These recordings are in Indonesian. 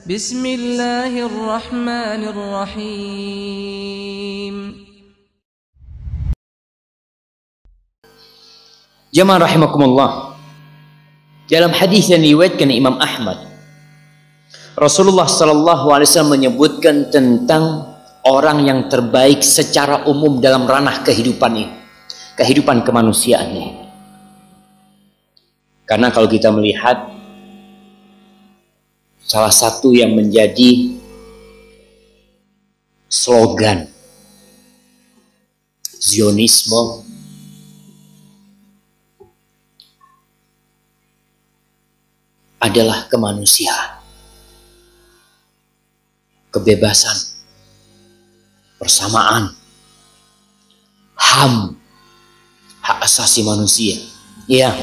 Bismillahirrahmanirrahim. Jamaah rahimakumullah. Dalam hadis yang diriwayatkan Imam Ahmad, Rasulullah SAW menyebutkan tentang orang yang terbaik secara umum dalam ranah kehidupan ini, kehidupan kemanusiaan ini. Karena kalau kita melihat salah satu yang menjadi slogan Zionisme adalah kemanusiaan, kebebasan, persamaan, HAM, hak asasi manusia. Ya,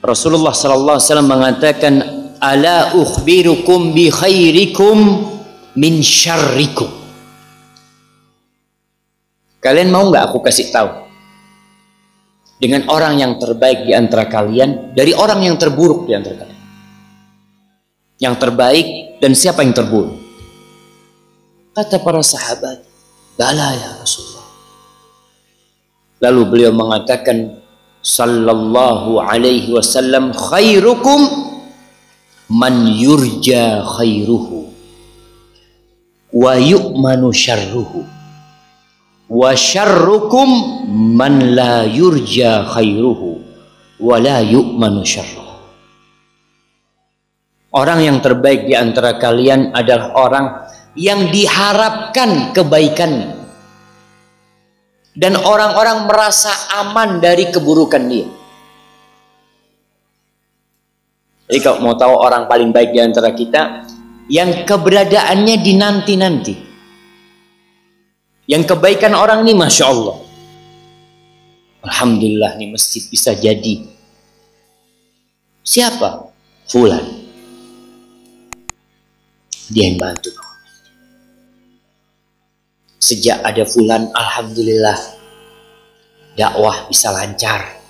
Rasulullah SAW mengatakan, ala ukhbirukum bi khairikum min syarrikum. Kalian mau nggak aku kasih tahu dengan orang yang terbaik di antara kalian dari orang yang terburuk di antara kalian? Yang terbaik dan siapa yang terburuk? Kata para sahabat, bala ya Rasulullah. Lalu beliau mengatakan sallallahu alaihi wasallam, khairukum man yurja khairuhu wa yu'manu syarruhu wa syarrukum man la yurja khairuhu wa la yu'manu syarruhu. Orang yang terbaik di antara kalian adalah orang yang diharapkan kebaikannya dan orang-orang merasa aman dari keburukan dia. Jadi kalau mau tahu orang paling baik di antara kita, yang keberadaannya di nanti-nanti, yang kebaikan orang ini Masya Allah, alhamdulillah nih masjid bisa jadi. Siapa? Fulan. Dia yang bantu. Sejak ada Fulan, alhamdulillah dakwah bisa lancar.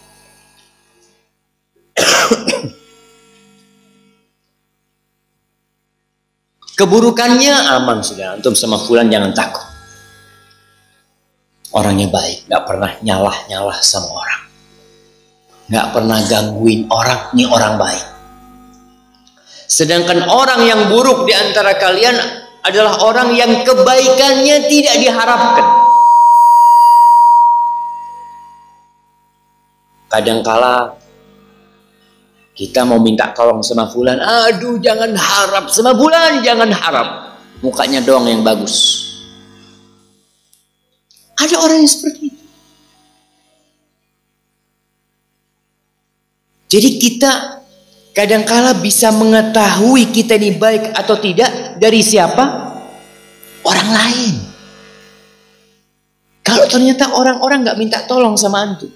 Keburukannya aman sudah. Antum sama Fulan jangan takut. Orangnya baik, nggak pernah nyalah sama orang, nggak pernah gangguin orang. Ini orang baik. Sedangkan orang yang buruk di antara kalian adalah orang yang kebaikannya tidak diharapkan. Kadangkala kita mau minta tolong sama Fulan, aduh jangan harap sama Fulan, jangan harap, mukanya doang yang bagus. Ada orang yang seperti itu. Jadi kita kadangkala bisa mengetahui kita ini baik atau tidak dari siapa? Orang lain. Kalau ternyata orang-orang nggak minta tolong sama antum,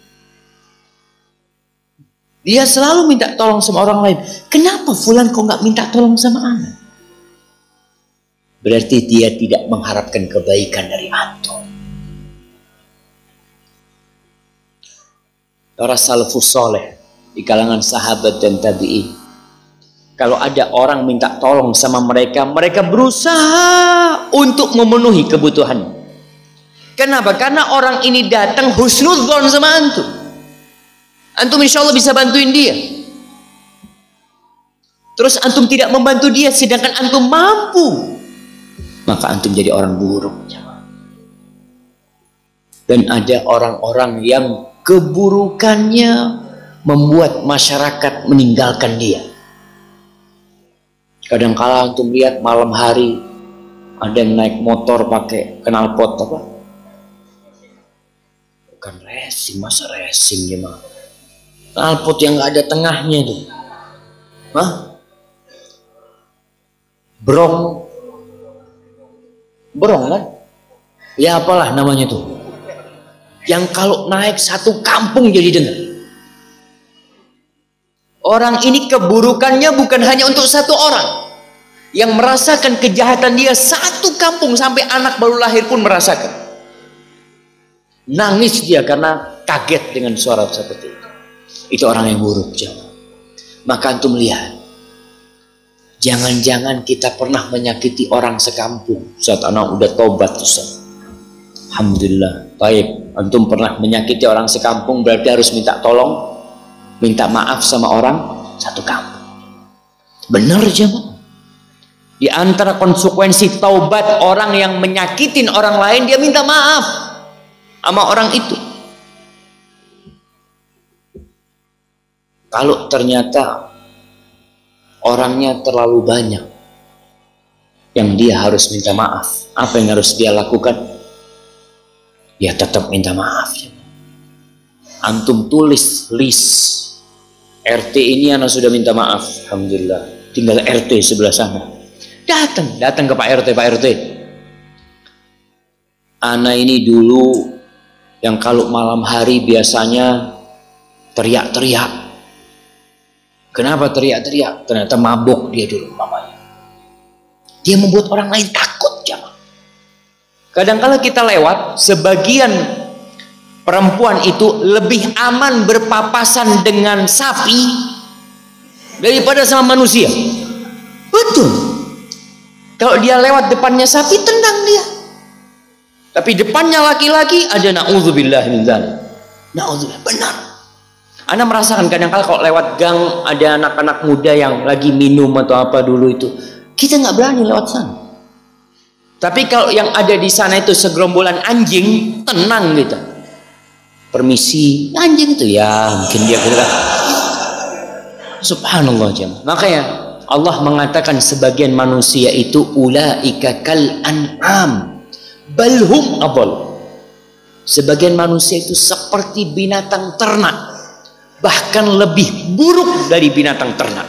dia selalu minta tolong sama orang lain. Kenapa Fulan kok nggak minta tolong sama ana? Berarti dia tidak mengharapkan kebaikan dari antum. Para salafus soleh di kalangan sahabat dan tabi'in, kalau ada orang minta tolong sama mereka, mereka berusaha untuk memenuhi kebutuhan. Kenapa? Karena orang ini datang husnudzon sama antum. Antum insya Allah bisa bantuin dia. Terus antum tidak membantu dia, sedangkan antum mampu, maka antum jadi orang buruk. Dan ada orang-orang yang keburukannya membuat masyarakat meninggalkan dia. Kadang-kala antum lihat malam hari ada yang naik motor pakai knalpot apa? Bukan racing, masa racing gimana? Knalpot yang nggak ada tengahnya tuh. Hah? Brong kan? Ya apalah namanya tuh. Yang kalau naik satu kampung jadi dengar. Orang ini keburukannya bukan hanya untuk satu orang. Yang merasakan kejahatan dia satu kampung, sampai anak baru lahir pun merasakan. Nangis dia karena kaget dengan suara seperti itu. Itu orang yang buruk, jemaah. Maka antum lihat, Jangan-jangan kita pernah menyakiti orang sekampung. Ustaz, anak udah tobat Ustaz. Alhamdulillah. Baik, antum pernah menyakiti orang sekampung berarti harus minta tolong, minta maaf sama orang satu kampung. Benar jemaah. Di antara konsekuensi taubat orang yang menyakitin orang lain, dia minta maaf sama orang itu. Kalau ternyata orangnya terlalu banyak yang dia harus minta maaf, apa yang harus dia lakukan? Ya tetap minta maaf. Antum tulis list RT ini anak sudah minta maaf, alhamdulillah. Tinggal RT sebelah sana. Datang ke Pak RT, Pak RT. Anak ini dulu yang kalau malam hari biasanya teriak-teriak. Kenapa teriak-teriak? Ternyata mabuk dia dulu mamanya. Dia membuat orang lain takut, jamaah. Kadang-kala kita lewat, sebagian perempuan itu lebih aman berpapasan dengan sapi daripada sama manusia. Betul. Kalau dia lewat depannya sapi, tendang dia. Tapi depannya laki-laki, ada na'udzubillah min dzalik. Na'udzubillah, benar. Anda merasakan kadang-kala kalau lewat gang ada anak-anak muda yang lagi minum atau apa dulu itu, kita nggak berani lewat sana. Tapi kalau yang ada di sana itu segerombolan anjing, tenang gitu. Permisi, anjing itu ya mungkin dia kira. Subhanallah jemaah. Makanya Allah mengatakan sebagian manusia itu ulaika kal an'am balhum adall. Sebagian manusia itu seperti binatang ternak, bahkan lebih buruk dari binatang ternak.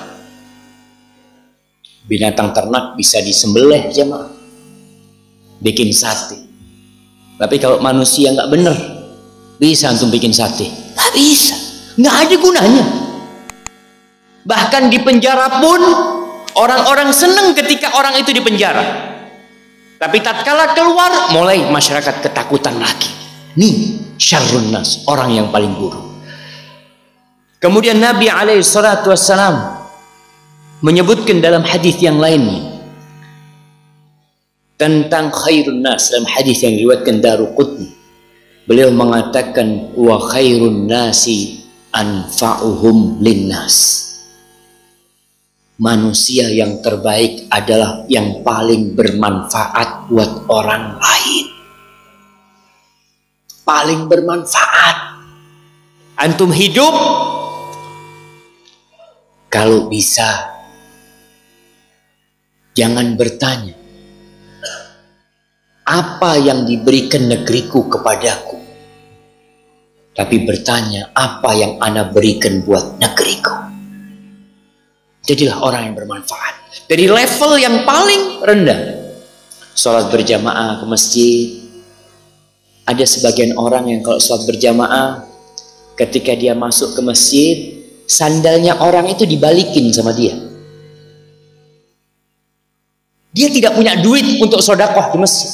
Binatang ternak bisa disembelih jemaah, bikin sate. Tapi kalau manusia nggak bener, bisa antum bikin sate? Nggak bisa, nggak ada gunanya. Bahkan di penjara pun orang-orang senang ketika orang itu di penjara. Tapi tatkala keluar, mulai masyarakat ketakutan lagi. Nih syarrun nas, orang yang paling buruk. Kemudian Nabi SAW menyebutkan dalam hadis yang lainnya tentang khairun nas, dalam hadis yang diriwayatkan Daruqutni. Beliau mengatakan wa khairun nasi anfa'uhum linnas. Manusia yang terbaik adalah yang paling bermanfaat buat orang lain. Paling bermanfaat. Antum hidup, kalau bisa jangan bertanya apa yang diberikan negeriku kepadaku, tapi bertanya apa yang ana berikan buat negeriku. Jadilah orang yang bermanfaat. Dari level yang paling rendah, sholat berjamaah ke masjid. Ada sebagian orang yang kalau sholat berjamaah, ketika dia masuk ke masjid, sandalnya orang itu dibalikin sama dia. Dia tidak punya duit untuk sedekah di masjid.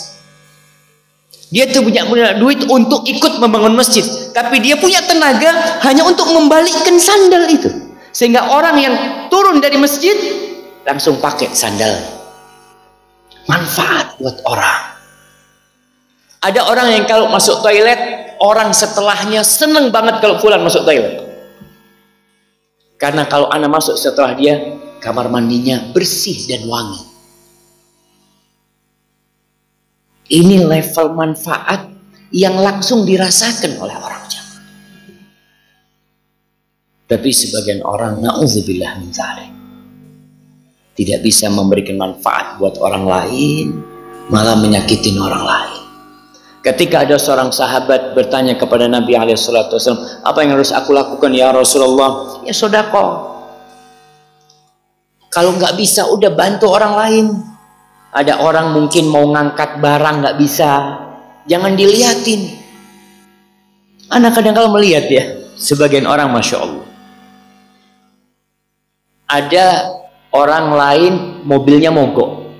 Dia tuh punya duit untuk ikut membangun masjid, tapi dia punya tenaga hanya untuk membalikkan sandal itu, sehingga orang yang turun dari masjid langsung pakai sandal. Manfaat buat orang. Ada orang yang kalau masuk toilet, orang setelahnya seneng banget kalau fulan masuk toilet. Karena kalau ana masuk setelah dia, kamar mandinya bersih dan wangi. Ini level manfaat yang langsung dirasakan oleh orang jamaah. Tapi sebagian orang, na'udzubillah min dzalik, tidak bisa memberikan manfaat buat orang lain, malah menyakitin orang lain. Ketika ada seorang sahabat bertanya kepada Nabi SAW, apa yang harus aku lakukan ya Rasulullah? Ya sedekah. Kalau nggak bisa, udah bantu orang lain. Ada orang mungkin mau ngangkat barang nggak bisa, jangan dilihatin. Anak kadang-kadang melihat ya, sebagian orang masya Allah. Ada orang lain mobilnya mogok,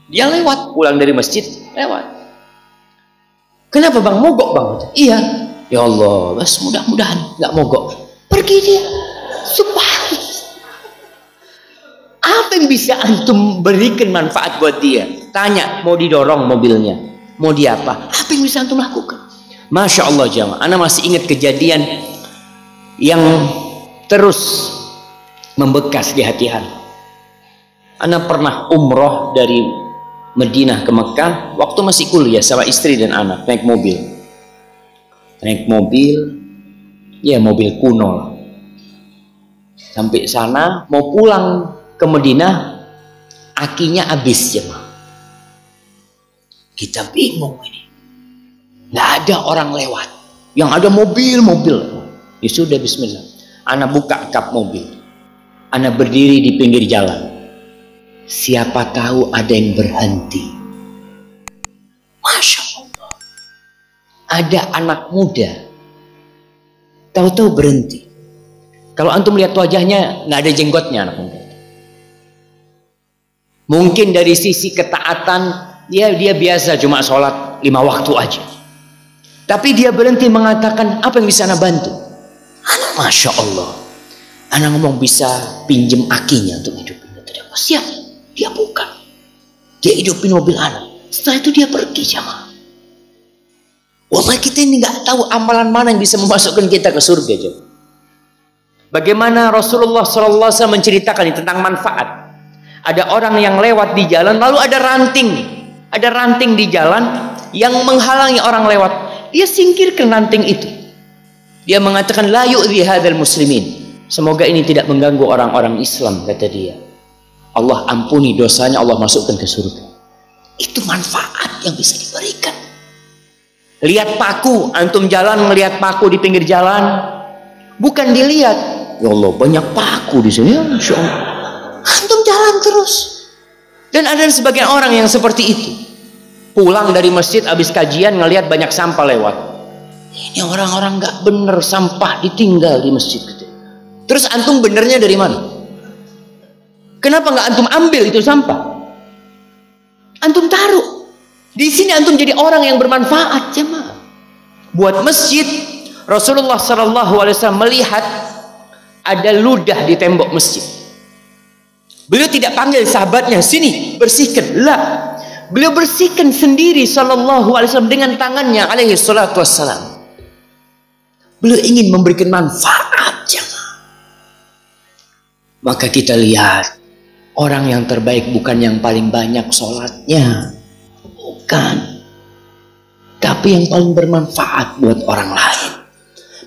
dia lewat pulang dari masjid lewat. Kenapa bang mogok bang? Iya. Ya Allah, bas mudah-mudahan nggak mogok. Pergi dia. Subhanallah. Apa yang bisa antum berikan manfaat buat dia? Tanya, mau didorong mobilnya, mau dia apa? Apa yang bisa antum lakukan? Masya Allah jamaah, ana masih ingat kejadian yang terus membekas di hati ana. Ana pernah umroh dari Madinah ke Mekah waktu masih kuliah sama istri dan anak, naik mobil, ya mobil kuno lah. Sampai sana mau pulang ke Madinah, akinya habis jemaah. Kita bingung ini, nggak ada orang lewat, yang ada mobil. Ya sudah, bismillah. Ana buka kap mobil, ana berdiri di pinggir jalan. Siapa tahu ada yang berhenti. Masya Allah, ada anak muda, tahu-tahu berhenti. Kalau antum lihat wajahnya nggak ada jenggotnya anak muda. Mungkin dari sisi ketaatan dia biasa cuma sholat 5 waktu aja. Tapi dia berhenti mengatakan, apa yang bisa ana bantu? Ana Masya Allah, ana ngomong bisa pinjem akinya untuk hidupin. Siap, dia bukan. Dia hidupin mobil ana. Setelah itu dia pergi jamaah. Wallahi kita ini nggak tahu amalan mana yang bisa memasukkan kita ke surga jamaah. Bagaimana Rasulullah SAW menceritakan tentang manfaat. Ada orang yang lewat di jalan, lalu ada ranting di jalan yang menghalangi orang lewat. Dia singkirkan ranting itu. Dia mengatakan la yu'dhi hadzal muslimin. Semoga ini tidak mengganggu orang-orang Islam, kata dia. Allah ampuni dosanya, Allah masukkan ke surga. Itu manfaat yang bisa diberikan. Lihat paku, antum jalan melihat paku di pinggir jalan, bukan dilihat, ya Allah banyak paku di sini, ya Masya Allah. Antum jalan terus. Dan ada sebagian orang yang seperti itu. Pulang dari masjid habis kajian ngelihat banyak sampah lewat. Ini orang-orang nggak bener, sampah ditinggal di masjid gitu. Terus antum benernya dari mana? Kenapa nggak antum ambil itu sampah? Antum taruh. Di sini antum jadi orang yang bermanfaat jemaah. Buat masjid, Rasulullah SAW melihat ada ludah di tembok masjid. Beliau tidak panggil sahabatnya, sini bersihkan. Lah, beliau bersihkan sendiri SAW dengan tangannya alaihi salatu wassalam. Beliau ingin memberikan manfaat jemaah. Maka kita lihat, orang yang terbaik bukan yang paling banyak sholatnya, bukan, tapi yang paling bermanfaat buat orang lain.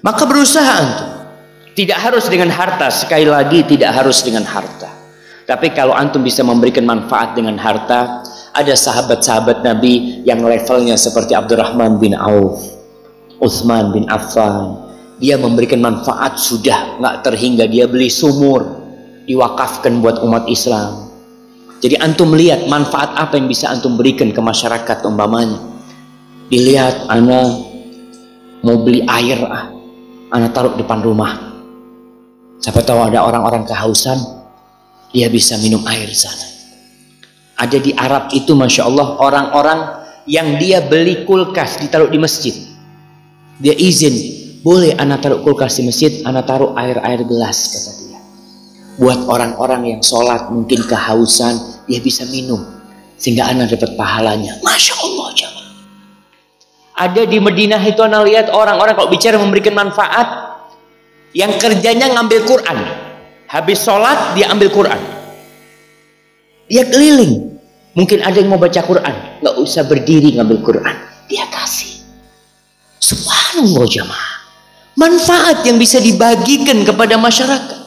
Maka berusaha antum. Tidak harus dengan harta, sekali lagi tidak harus dengan harta. Tapi kalau antum bisa memberikan manfaat dengan harta, ada sahabat-sahabat Nabi yang levelnya seperti Abdurrahman bin Auf, Utsman bin Affan. Dia memberikan manfaat sudah nggak terhingga, dia beli sumur, diwakafkan buat umat Islam. Jadi antum lihat manfaat apa yang bisa antum berikan ke masyarakat umpamanya. Dilihat, ana mau beli air, ana taruh depan rumah. Siapa tahu ada orang-orang kehausan, dia bisa minum air sana. Ada di Arab itu Masya Allah orang-orang yang dia beli kulkas ditaruh di masjid. Dia izin, boleh ana taruh kulkas di masjid, ana taruh air gelas, kata dia. Buat orang-orang yang sholat mungkin kehausan, dia bisa minum sehingga ana dapat pahalanya. Masya Allah jamaah. Ada di Madinah itu ana lihat orang-orang kalau bicara memberikan manfaat, yang kerjanya ngambil Quran. Habis sholat dia ambil Quran, dia keliling. Mungkin ada yang mau baca Quran, nggak usah berdiri ngambil Quran, dia kasih. Subhanallah jamaah, manfaat yang bisa dibagikan kepada masyarakat.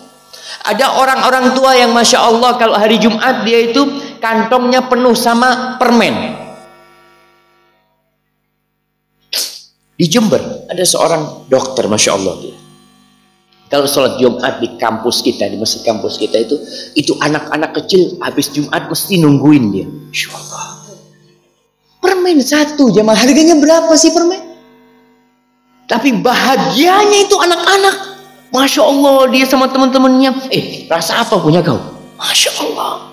Ada orang-orang tua yang Masya Allah kalau hari Jumat dia itu kantongnya penuh sama permen. Di Jember ada seorang dokter Masya Allah dia. Kalau sholat Jumat di kampus kita, di masjid kampus kita itu anak-anak kecil habis Jumat mesti nungguin dia. Masya Allah. Permen satu jamaah, harganya berapa sih permen? Tapi bahagianya itu anak-anak. Masya Allah, dia sama teman-temannya, rasa apa punya kau? Masya Allah.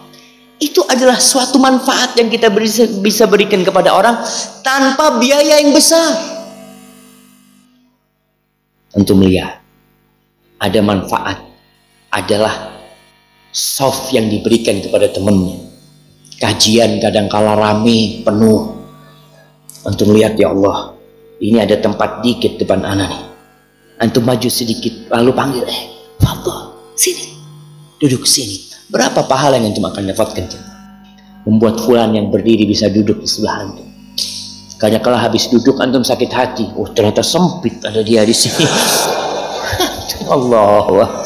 Itu adalah suatu manfaat yang kita bisa berikan kepada orang tanpa biaya yang besar. Untuk melihat, ada manfaat adalah soft yang diberikan kepada temannya. Kajian kadang kala rame, penuh. Antum lihat, ya Allah, ini ada tempat dikit depan anak nih. Antum maju sedikit, lalu panggil, Fadhol, sini, duduk sini. Berapa pahala yang antum akan dapatkan? Membuat fulan yang berdiri bisa duduk di sebelah antum. Karena kalau habis duduk antum sakit hati, oh ternyata sempit ada dia di sini. Allah,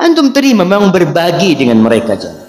antum terima memang berbagi dengan mereka, jangan.